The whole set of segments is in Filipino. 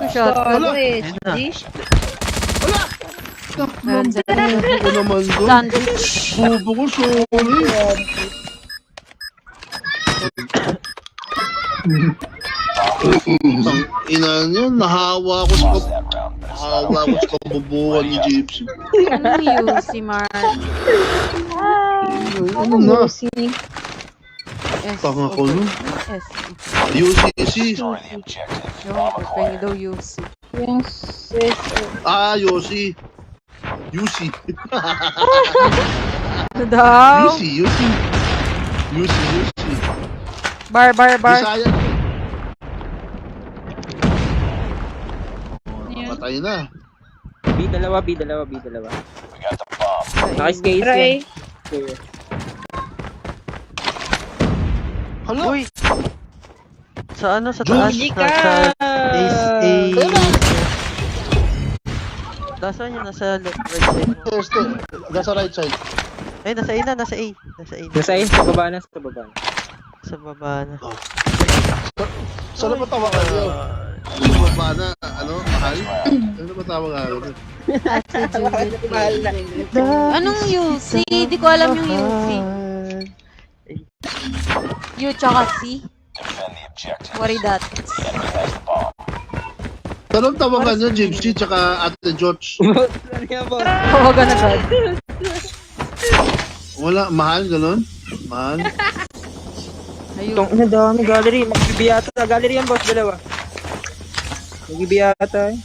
Shot. Wala. Dish. Wala! Meron sa Bubo ko naman doon. sandwich. Bubo ko, sorry. Ang ina niyo, nahawa ko sa kabubuhan ni Gypsy. Ano yun si Mark? Ano na? S. Tanga ko nun. S. UCC. Yung pwede daw UC. Yung sis. Ah, Yossi. UC. Ano daw? UC. Bar. Bisaya. Patay na. B2. Naka-skate Try. yan. Hala. Uy! Sa ano? Sa taas? Juji Sa ka! Nasaan yun? Nasa left, right side mo. Este, nasa right side. Ay, nasa A na. Nasa A. Nasa A, sa baba na. Sa baba na. Saan ba tawag ka niyo? Sa baba na, ano, mahal? Ano ba tawag ka niyo? Anong UC? Di ko alam yung UC. U tsaka C. What is that? Anong tawagan niyo, Gypsy, tsaka Ate George? Ano yan, boss? Tawagan agad. Wala, mahal, ganun? Mahal? Ayun. Itong ina dami, gallery. Magbibiyata. Gallery yan, boss. Dalawa. Magbibiyata eh.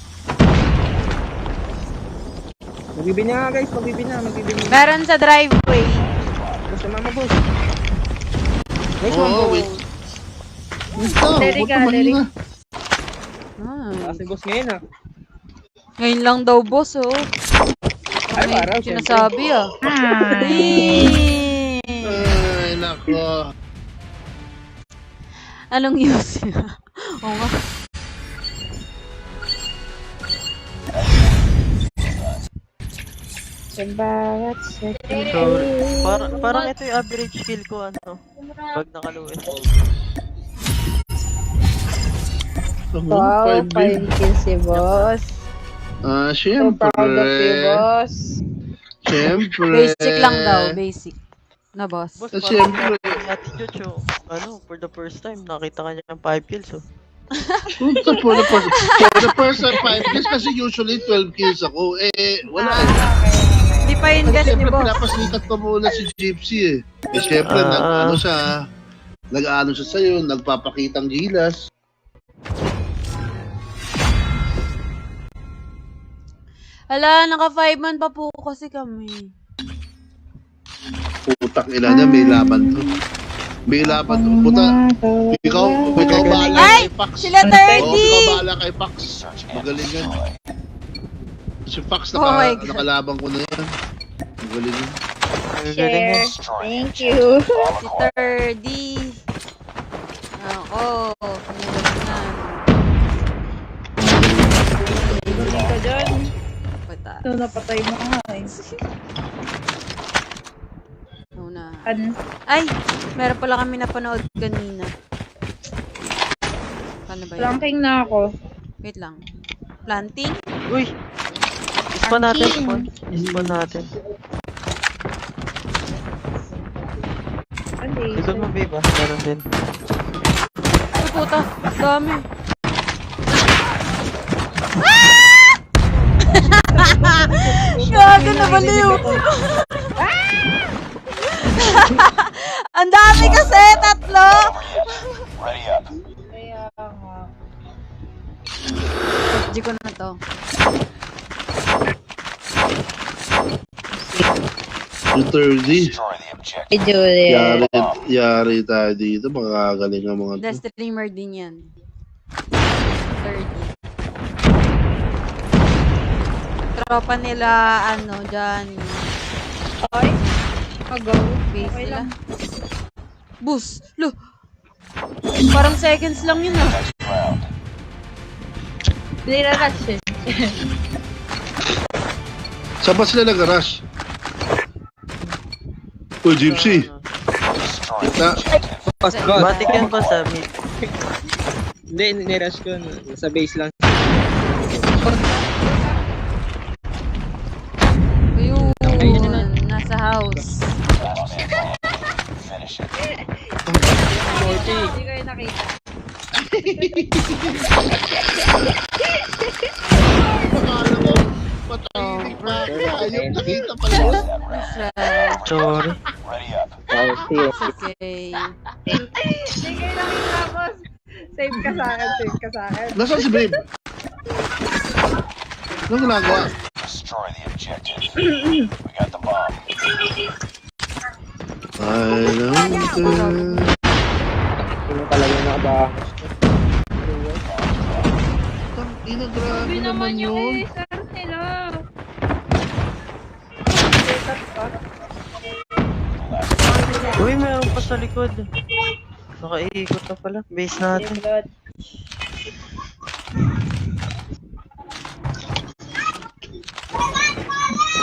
Magbibina nga, guys. Magbibina. Meron sa driveway. Boss, mama, boss. Guys, Oo, wait. Wait na, Derek, huwag naman Derek. na. Kasi boss ngayon, ah. Ngayon lang daw, boss, oh. Ay, May parang, sinasabi, ah. Ay, nako. Anong UC? Oo nga. Sabagat sa So, parang ito yung average kill ko, ano? Pag nakaluin. Wow, 5 kills si boss. Ah, So proud of you, syempre. boss. Syempre. Basic lang daw, basic. Na, boss. Boss, Ah, parang syempre. attitude yung, ano, for the first time, nakita ka niya ng 5 kills, oh. For the first time, 5 kills kasi usually 12 kills ako. Eh, wala eh. Hindi pa yun Kasi gas ni syempre, boss. pinapasikat pa muna si Gypsy eh. Eh, syempre, nag-ano siya sa'yo, nagpapakitang gilas. Hala, naka 5 man pa po kasi kami. Putak ina niya, may laban to. May laban to. Puta, ikaw bahala Ay! kay Pax. Sila 30! Oo, ikaw bahala kay Pax. Magaling yan. Si Pax, Oh my God. nakalaban ko na yan. Magaling yan. Share. Thank you. Si 30. Oo. Pinagdagan. Hindi ka dyan. Pata. So, napatay mo nga eh. Una. An? Ay! Meron pala kami napanood kanina. Paano ba yun? Flanking na ako. Wait lang. Planting? Uy! Ispan natin, Ispan natin. Ano eh? Ito mo, babe, ah. Meron din. Ay, puta. Dami. Gago na baliw. Ang dami kasi, tatlo. Kaya nga. G ko na to. Yung 30. Hey, Juliet. Yari tayo dito. Makakagaling ang mga to. The streamer din yan. 30. Tropa nila, ano, dyan. Ay, magaw. Base Okay nila. lang. Boost! Lo! Parang seconds lang yun ah. Nirarush eh. Saan ba sila nag-rush? Oh, Gypsy. Na, Boss, boss. Matik yan, boss, ah. Mid. Hindi, nirush ko. Nasa base lang. Ayun, Ayun na. nasa house. Hindi ko yung nakita. Akala mo, patahimik pa. Ayaw nakita pala. That's right. Sorry. It's okay. Hindi ko yung nakita, boss. Save ka sa akin, save ka sa akin. Nasaan si Babe? Anong ginagawa? Destroy the objective. We got the bomb. I don't care. Sino talaga yung nakabahan? Ina, grabe Hindi naman naman yung yun. isar nila. Uy, meron pa sa likod. Nakaiikot na pala. Base natin.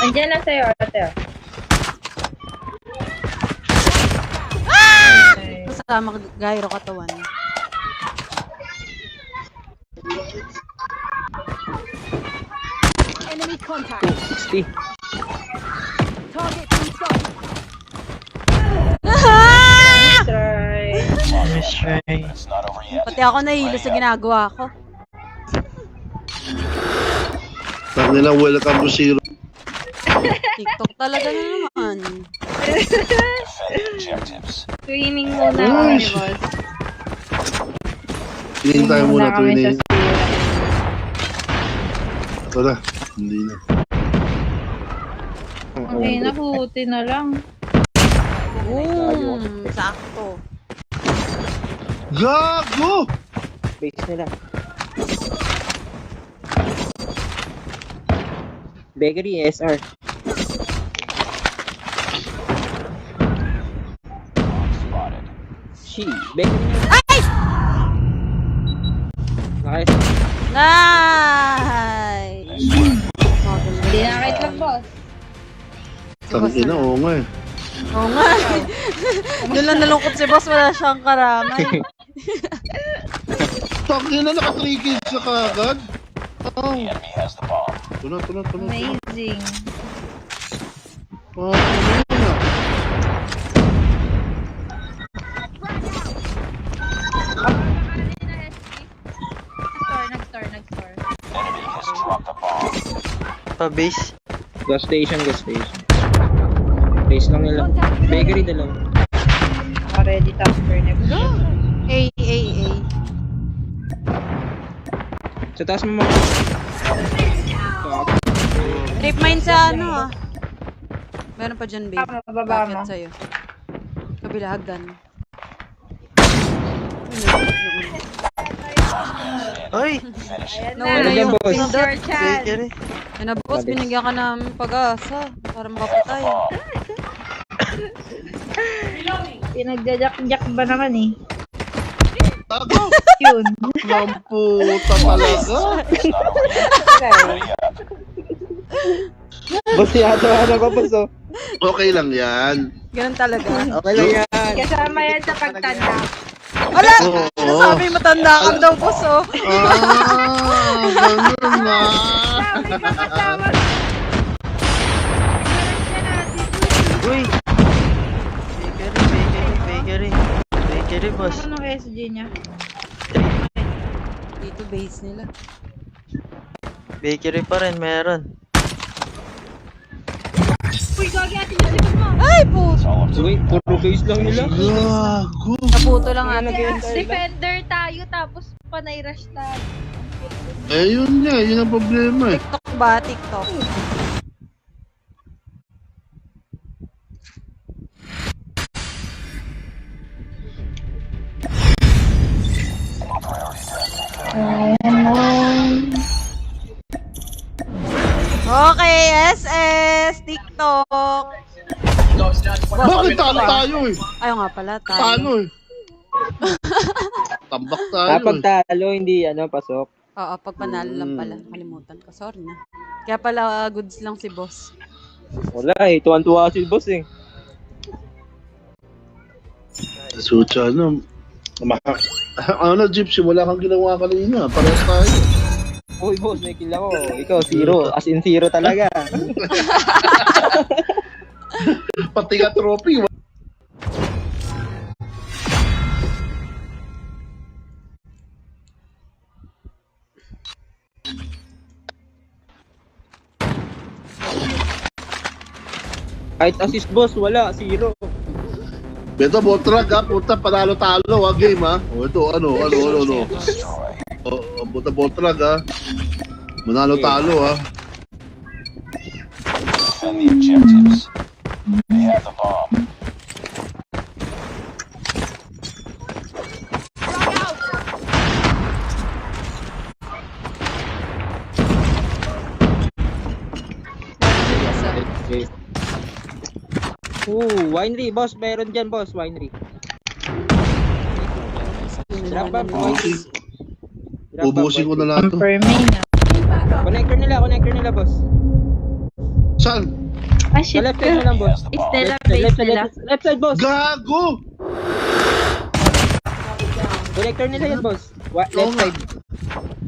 Andiyan na sa'yo, ate. Kasama gyro katawan. Enemy contact. 60. Target inside. Try. Nice try. It's not over yet. Pati ako nahilo sa ginagawa ko. Sabi nila, welcome to zero. TikTok talaga na naman. Defend the objectives. Twinning muna Uy. kami, boss. Tingin tayo muna, kami sa twinning. Wala, hindi na. Okay, nabuti na lang. Boom! Sakto. Gago! Base nila. Bakery, SR. Spotted. Bakery nila. Nice. Nice! Hindi nakakit lang, boss. Tangina, oo nga eh. Oo nga. Doon lang nalungkot si boss, wala siyang karamay. Tangina, naka 3 kills na kagad. Oh. The enemy has the bomb. Tuna. Amazing. Tangina. Nag-store. Enemy has dropped the bomb. Pa-base. Gas station. Base lang nila. Bakery dalawa. Ready tasker next. A. Sa taas mo mga. Trip mine sa ano ah. Meron pa dyan, babe. Mababa mo. Bakit sa'yo? Kabila, hagdan. Uy! Nawala Ano yung ba, boss? pindot. Your chance. Bakery. Yan na, boss, binigyan ka ng pag-asa para makapatay. Pinagdajak-jak ba naman eh? Gago! Yun. Lamputa talaga. Boss, yata ano ka, boss, oh. Okay lang yan. Ganun talaga. Okay lang yan. Kasama yan sa pagtanda. Wala! Oo. Ano sabi, matanda ka daw, boss, oh. Ganun na. Sabi ka kasama. Uy! Bakery, boss. Ano ng SG niya? Dito base nila. Bakery pa rin, meron. Uy, gagi ate yung sigot mo. Ay, puto. Wait, puro base lang nila. Gago. Naputo lang ate. Defender tayo tapos panay rush tayo. Eh, yun nga. Yun ang problema eh. TikTok ba? TikTok. Okay, SS, TikTok. Bakit talo tayo eh? Ayaw nga pala, tayo. Talo eh. Tambak tayo Kapag eh. talo, hindi pasok. Oo, pag panalo lang pala. Kalimutan ko, sorry na. Kaya pala goods lang si boss. Wala eh, tuwan-tuwa si boss eh. Sucha, ano? Ano, Gypsy, wala kang ginawa kanina. Parehas tayo. Uy, boss, may kill ako. Ikaw, zero. As in zero talaga. Pati ka trophy. Kahit assist, boss, wala. Zero. Beto, Botrag ha. Puta, panalo-talo ha. Game ha. O ito, ano. Destroy. O, puta, Botrag ha. Manalo-talo ha. Defend the objectives. They have the bomb. Okay. Winery, boss. Meron dyan, boss. Winery. Drop bomb, boss. Drop bomb, Ubusin ko boss. na lahat to. Confirming na. Connector nila, boss. Saan? Ah, Sa shit. left side mo lang, boss. Is nila, Left base side, nila. left side, boss. Gago! Connector nila yan, boss. Oo Left nga. side.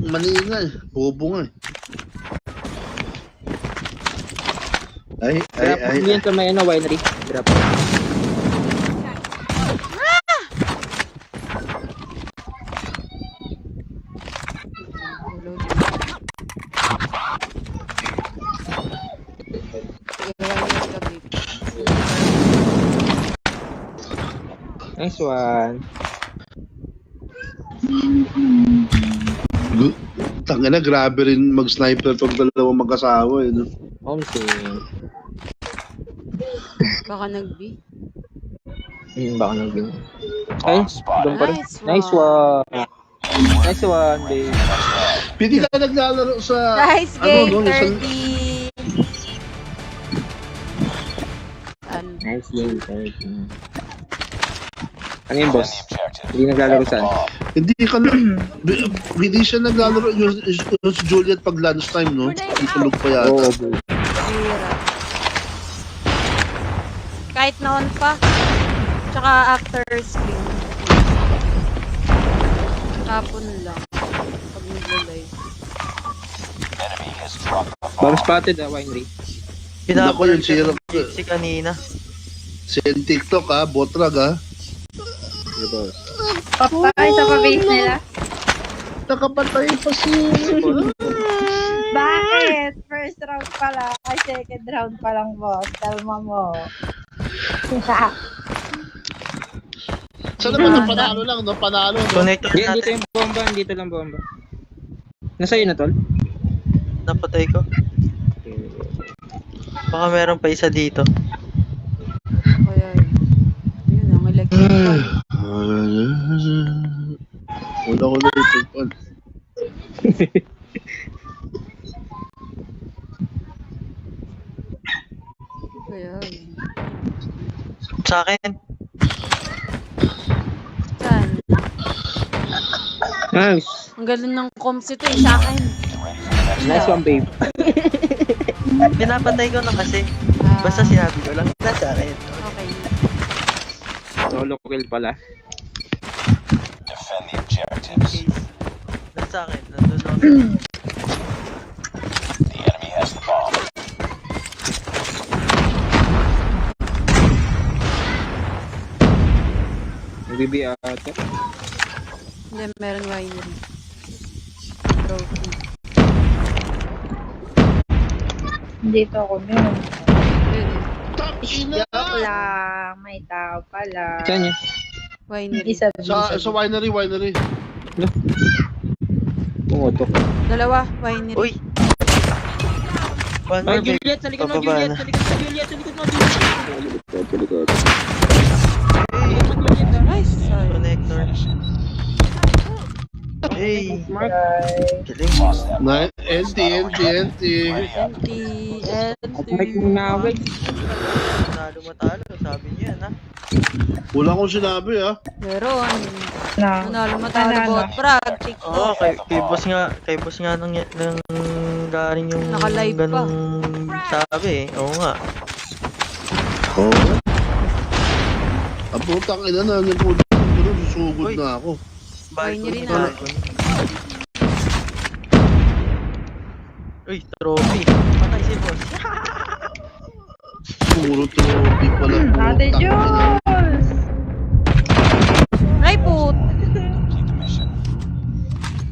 Mali nga eh. Bobo nga eh. Ay. Drop yan sa may ano, winery. Drop. Nice one. Tangina, grabe rin mag-sniper tong dalawang mag-asawa eh. No? Homesing. Baka nag-B. Baka nag-win. Ay, doon pa rin. Nice one. Nice one, babe. Pwede ka naglalaro sa... Nice game, no, 30. Nice game, 30. Ano yung boss? Defend the objectives. Hindi naglalaro Have the saan? bomb. Hindi ka na... Hindi siya naglalaro yung si Juliet pag lunchtime, no? Itulog pa yata. Oo, bro. Hirap. Kahit noon pa. Tsaka after screen. Hapon lang. Pag nag-live. Enemy has dropped the Bomb bomb. spotted, winery. Ako yun, Si kanina. si TikTok ha, Botrag ha. Sige, boss. Papay sa pa-base nila. Nakapatay pa si... Bakit? First round pa lang. Ay, second round pa lang, boss. Kalma mo. Sana ba panalo lang, no? Panalo, no? Connector Dito natin. yung bomba, dito lang bomba. Nasa'yo na, tol? Napatay ko. Baka meron pa isa dito. Kaya yun. Yun ang electric. Wala ko na ito. Kaya yun. Sa akin. Saan? Nice. Ang galing ng comms ito eh, sa akin. Nice one, babe. Pinapatay ko na kasi. Ah, Basta sinabi ko lang. Nasa akin. Okay. Solo kill pala. Defend the objectives. Nasa akin. Nandun ako. The enemy has the bomb. Bibi ata. Hindi, meron winery. Trophy. Dito ako meron. Yun. Joke lang. May tao pala. Saan niya? Winery. Isa Sa winery. Pumutok. Dalawa, winery. Uy! One Ay, more, babe. Juliet! Sa likod mo, Pababa Juliet! na. Sa likod mo, Juliet! Sa likod mo, Juliet! Sa likod. Nice. Sorry. Connector. Hey! Mark. Galing. Lost that bomb. NT. Ready up. Mark mo na, wait. Talo matalo. Sabi niya, ha? Wala akong sinabi ha. Meron. na. Nanalo matalo Nanalo. bot frag. TikTok. Oo, kay boss nga nang galing yung Naka-live pa. ganung sabi eh. Oo nga. Oo. Ang putang ina na. Susugod Uy. na ako. Binary balcony. na. Uy, trophy. Patay si boss. Puro trophy pala. Ate putang ina. Jules! Ay, put! Complete the mission.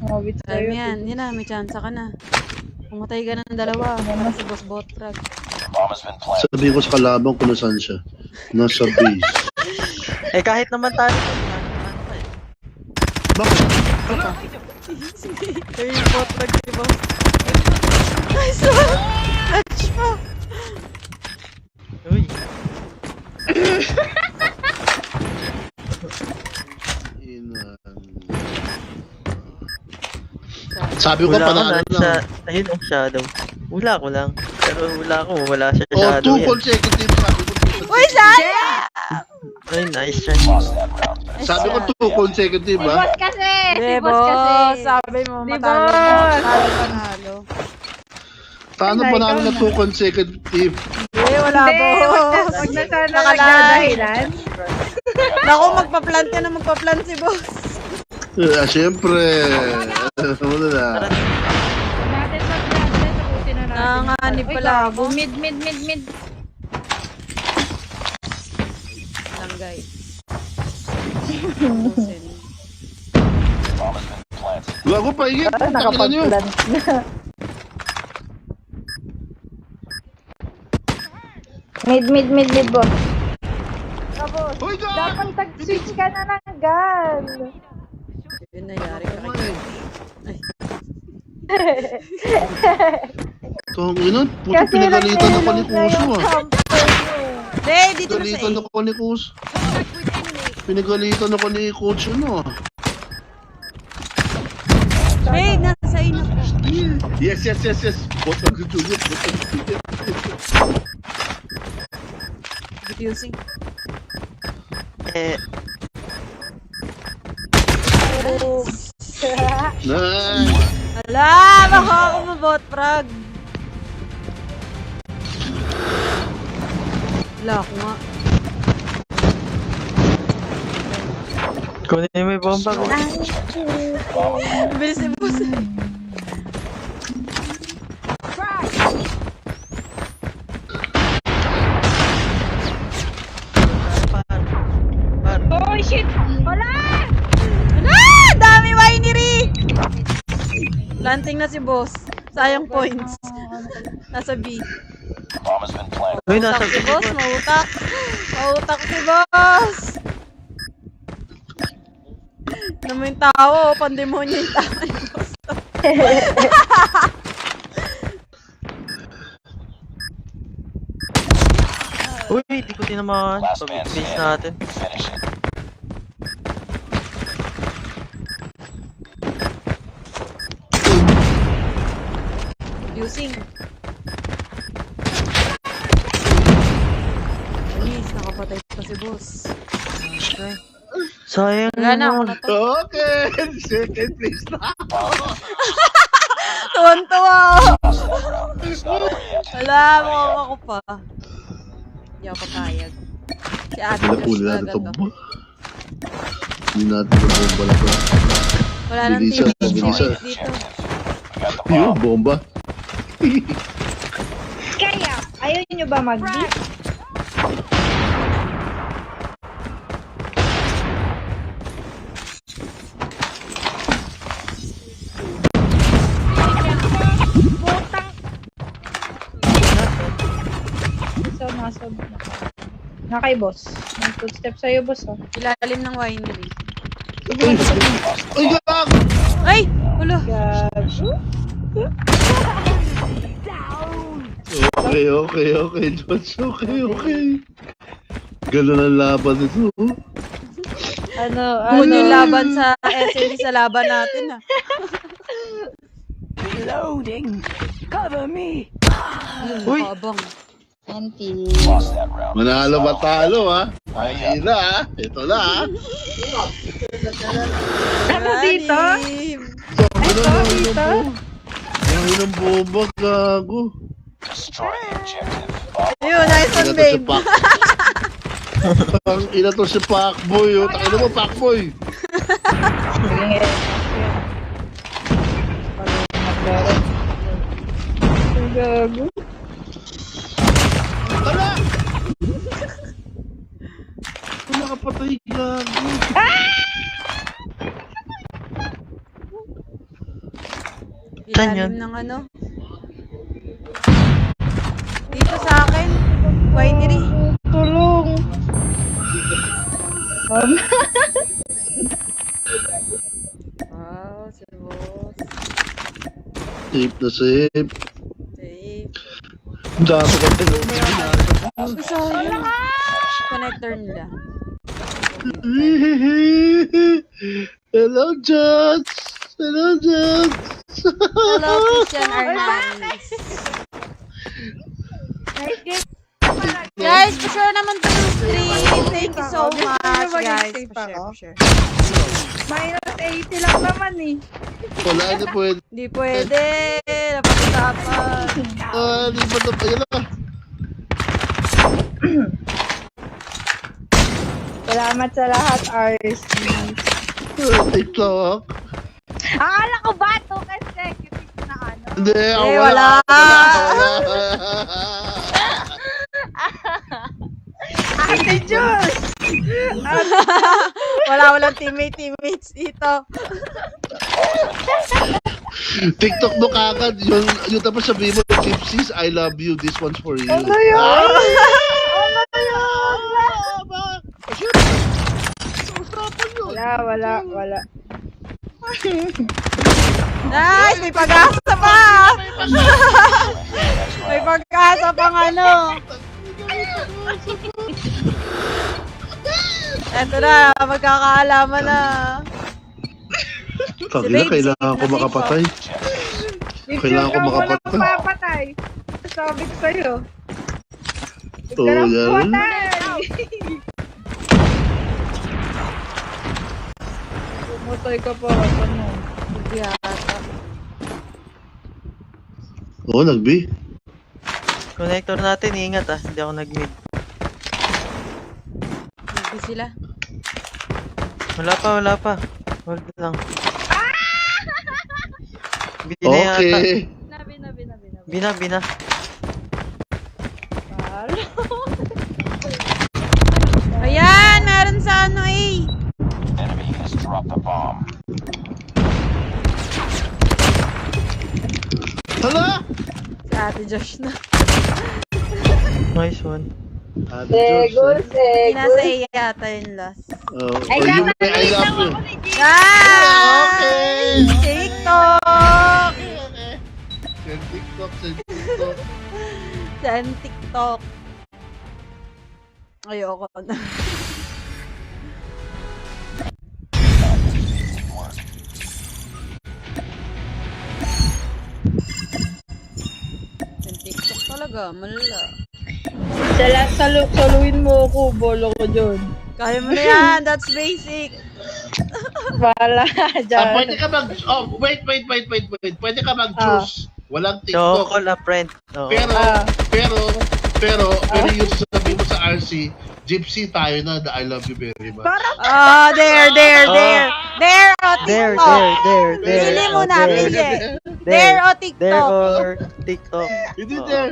Oh, wait Sabi sa'yo. yan, yun na, may chance ka na. Pumatay ka ng dalawa. Para si Boss Botrag. The bomb has been planted. Sabihin ko sa kalaban kung nasaan siya. Nasa base. Eh, kahit naman tayo. Ano pa eh. Bakit? Ay, Botrag si Boss. Nice one! Touch mo! Uy. Sabi ko Wala ko panalo na na. sa... Ayun, ang shadow. Wala ko lang. Pero wala ko, wala siya Oh, shadow 2 yan. consecutive sabi ko. Uy, sayang! Ay, nice try. Lost that round. Sabi ko 2 consecutive Si ha. boss kasi! Si Di, boss kasi! boss! Sabi mo, Di, matalo mo. boss! Matalo panalo. Paano Ay, panalo ikaw na 2 consecutive? Hindi, wala, Hindi, boss. wag na sana Nakalain. nagdadahilan. Naku, magpa-plant ka na magpa-plant si boss. Siyempre. Wala na. Natin tapusin na natin. Nanganganib Uy, pala gago. ako. Mid. Langgay. Tapusin. Bomb has been planted. Gago pa ingit. Putang ina nyo. Mid, boss. Hoy, gago! Dapat tag-switch ka na ng gun. Yun na, yari ka kay Tong ina, puto pinagalitan ako ni Kuso ah. Hindi, dito na sa Pinagalitan A. ako ni Kuso. Pinagalitan ako ni Coach ano. Hey, nasa A na po. Yes. Botang si Juliet. Diffusing. Eh, Nice. Hala, baka ako mabot, frag. Wala ako nga. kunin mo yung bomba ko. Bilis ni boss. Oh, shit! Wala! Hala, dami winery. Planting na si boss. Sayang points. Nasa B. The bomb has been planted. Uy, Mautak nasa si boss, mautak. Mautak si boss. Naman yung tao, pandemonyo yung tao ni boss. Uy, di ko tinamaan. Last man Pag-base standing. natin. Finish it. Using. Please, nakapatay pa si boss. Sayang Wala na, ako naman. na to. Okay, second place na. Tuwan-tuwa ako. Lost that round. It's not over yet. Wala, mukhang ako pa. Hindi ako papayag. Si Ate Pinapuli Josh natin agad ito. to. Hindi natin ito bomba na to. Wala nang Bilisa, TV bilisa. dito. We got the Yun, bomb. bomba. Kaya, ayaw nyo ba mag-beat? Putang! Masab. Na kay boss. May footstep sa'yo, boss, oh. Ilalim ng winery. Ay, gag! Ay! Wala. Gago. Okay, Jones. Okay. Ganun ang laban nito. Ano, Kung yung laban sa SMB sa laban natin, ah. Uy! Kabang. Anti. Lost that round. Manalo ba talo ha? Ay na ha? Ito na ha? Ano dito? Ganun dito? Ay ng bomba, gago. Destroy the objective. Bomb Ayun, nice one, Ina to si babe. Pac. Ang ina to si Pacboy. Takina mo, Pacboy. Naging yan. Parang naglaro. Ang gago. Tara! Wala ka patay, gago. Saan yun? Ilalim ng ano. Dito sa akin. Winery. Tulong. Wow, si boss. Safe na safe. Safe. Dami ka pa. Isa yun. Connector nila. Hello, Jots! Hello, Jots! Hello, Christian Arnaiz. Nice game. Guys, for sure naman to yung stream. Thank you so much, guys. For sure. Minus 80 lang naman eh. Wala na pwede. Hindi pwede. Napag-usapan. Di ba na pa yun lang? Salamat sa lahat, RC. TikTok. Akala ko ba ito consecutive na ano? Hindi, wala. Ate Diyos! Walang teammates dito. TikTok mo kagad. Yung tapos sabihin mo, Gypsies, I love you. This one's for you. Ano yun? Ano yun? Wala. Nice! May pag-asa pa! May pag-asa pang ano. Eto na, magkakaalaman na. Tagina, kailangan ko makapatay. Kailangan ko makapatay. Walang papatay. Sabi ko sa'yo. Oh, Walang yan. papatay. Pumatay ka pa. Ano? Yata. Oo, nag-B. Connector natin, ingat ah. Hindi ako nag-mid. Hindi sila. Wala pa. Hold lang. Bina yata. Okay. Bina. Ayan! Meron sa ano eh! Enemy has dropped the bomb. Hala! Si Ate Josh na. Nice one. Segul. Nasa A yata yung last. Yung may I love you. Nice! TikTok! Send TikTok. Saan TikTok? Ayoko na. Saan TikTok talaga? Malala. Saluin mo ako. Bolo ko dyan. Kaya mo na yan. That's basic. Wala dyan. Pwede ka mag... Oh, wait. Pwede ka mag-choose. Walang So, TikTok. call a friend. Oo. Pero yung sabi mo sa RC, Gypsy tayo na, I love you very much. Ah, there. There o There. TikTok. Pili mo na, pili. There o There TikTok. or TikTok. Hindi Oo. there.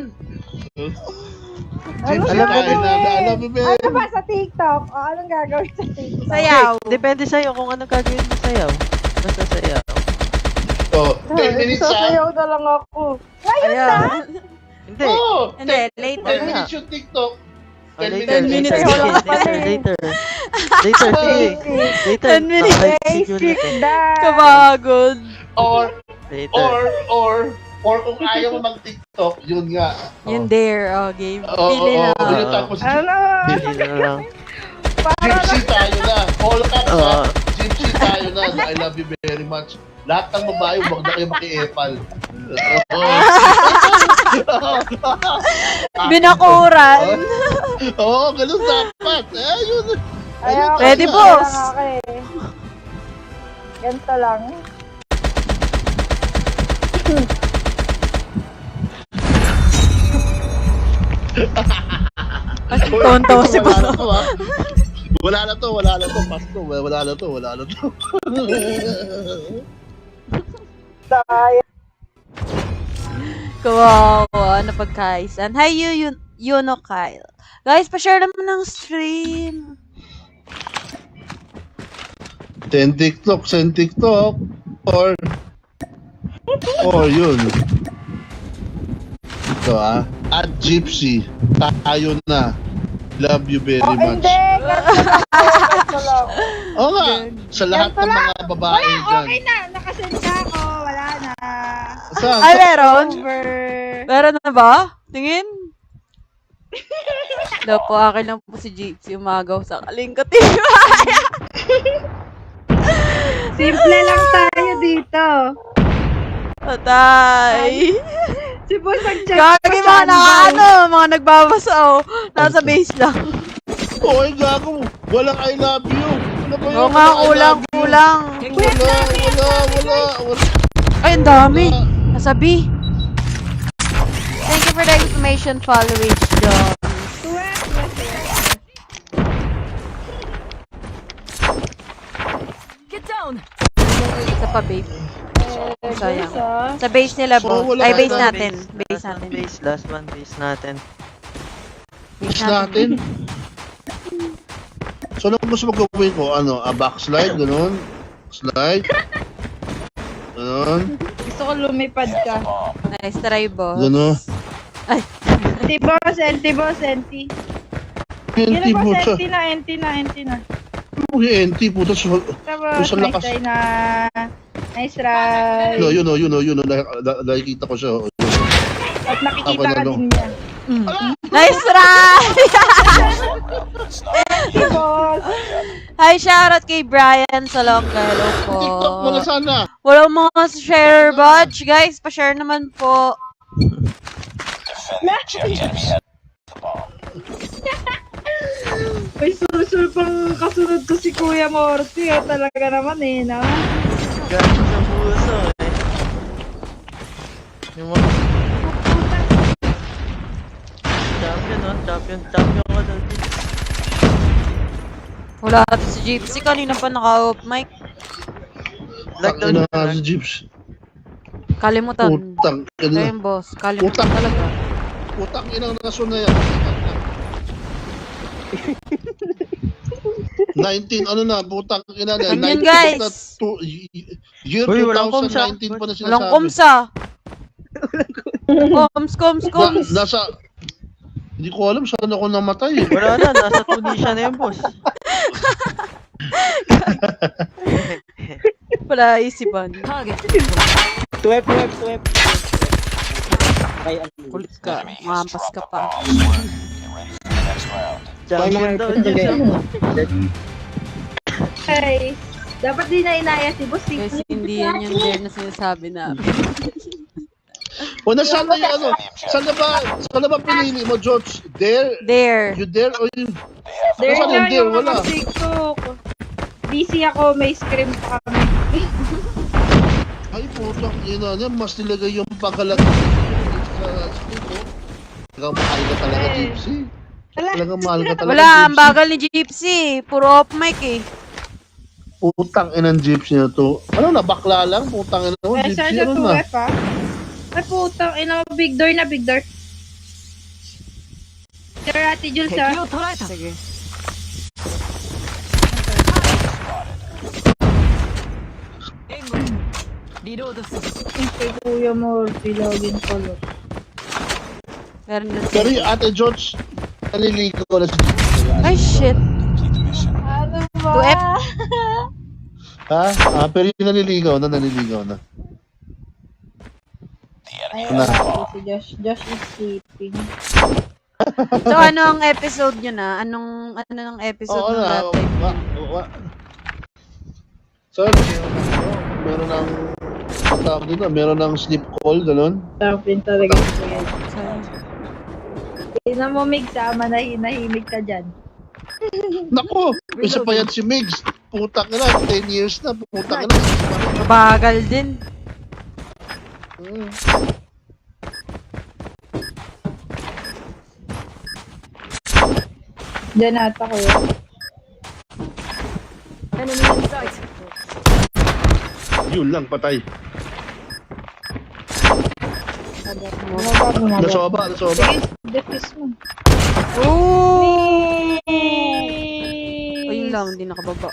Gypsy Alam mo tayo na, I love you very Ano much. ba sa TikTok? O anong gagawin sa TikTok? Sayaw. Depende sa'yo kung anong gagawin mo sayaw. Basta sayaw. Oh, 10 minutes ha? Sasayaw na lang ako. Ayan. Hindi. Oo! Hindi, 10 later. minutes yung TikTok. Oh, 10 later, minutes. later, Wala ka pa later. Sige. Later. 10 minutes. Okay, sige Basic ulit. na. Kabagod. Later. Or kung ayaw mo mag-TikTok, yun nga. Yung there, game. Oo, Pili na. yun tapos Ano? Hindi na lang. Gypsy tayo na. All caps Oo. ha? Gypsy tayo na. I love you very much. Lahat ng babae, huwag na kayo maki-epal. Binakuran. Oo, ganun dapat. Yun. Ayaw, Pwede, ganito boss. lang ako eh. Ganito lang. Tonto si Wala Boss. na to, ha? Wala na to. Pasto. Wala na to. Kawawa na pagkaisan. Hi, Yuno Kyle. Guys, pa-share naman ng stream. Send TikTok. Or yun. Ito at Gypsy. Tayo na. Love you very much. Hindi, ganito lang. Oo nga. Sa lahat ng mga babae Wala, dyan. okay na. Nakasend na ako. Wala na. Saan? Ay, meron? Over. Meron na ba? Tingin. Daw po, akin lang po si Gypsy umagaw sa kalingkatin. Simple lang tayo dito. Patay. Si Boss nag-check Gagi mga nagbabasa nasa base lang. Oy, gago. Walang I love you. Ano ba yun? Oo nga, Walang I kulang. love you. Wala. Ay, ang dami. Nasabi. Thank you for the information, followers, John. Isa pa, babe. Sayang. Sa base nila, bro. So, wala Ay, ka base na. natin. Base natin. Last one base natin. Push natin. So, ano gusto mo gawin ko? Ano? Backslide? Ganun? Slide? Ganun? Gusto ko lumipad ka. Nice try, boss. Ganun? Ay, Enti, boss. Enti, Yun na, boss. puta. Enti na. Ano yung enti, puta? Tapos, Sa nice lakas. try na. Nice try. Yun. Nakikita ko siya. At nakikita Ako ka na, no? din niya. nice try! Si boss. Hi, shoutout kay Brian Salonga. Hello po. TikTok mo na sana. Walang mga share badge. Guys, pa-share naman po. May susul pang kasunod ko si Kuya Morty. Talaga naman na. Galing sa puso Yung mga... Champion ka daw. Wala natin si Gypsy. Kanina pa naka-off mic. Takina nga si Jeeps. Kalimutan. Putang. Ayun, boss. Kalimutan Utang. talaga. Putang inang rason na yan. 19, ano na, putang ina na. Ano yun, guys? Year Uy, walang 2019 pa na sinasabi. Walang kumsa. Koms. Nasa, hindi ko alam saan ako namatay. Wala na, nasa Tunisia na yung boss. Wala isipan. Tuwep. Kulit ka. Mampas ka pa. Champion daw dyan. Hey. Dapat din na inaya si boss. Guys, hindi yan yung dare na sinasabi namin. O nasaan na yung ano? Saan na ba pinili mo, George? Dare? There. You dare o you... There Nasaan yung na dare? yung Wala. mga TikTok. Busy ako. May scream pa kami. Ay, putang ina niya. Mas nilagay yung pagkalat sa studio. Talagang mahal ka talaga, Gypsy. Talagang mahal ka talaga, Wala, ang Gypsy. bagal ni Gypsy. Puro off mic eh. Putang inang Gypsy na to. Ano na, bakla lang? Putang ina mo, Pressure Gypsy, sa ano na? 2F Ay putang ina. Big door. Sir Ate Jules Sige. Kay Kuya Morty. Login ko lang. Meron na Pero yung Ate George, naliligo ko na si Gypsy. Ay, shit. Ano ba? 2F. Ha? Pero yung naliligaw na. Ayun na. Si Josh. Josh is sleeping. So, ano ang episode nyo na? Ano ng episode Oo ng na. dati? So, meron ng tawag dito, meron ng sleep call, ganun. Champion talaga si Kuya. Sorry. Tingnan mo, Mig, sama na hinahimik ka dyan. Nako, isa pa yan si Migs. Putang na, 10 years na, putang na. Mabagal din. Dyan ata ko yun. Yun lang, patay. Bumaba. Nasoba. Sige, defuse mo. Oh! Ayun lang, hindi nakababa.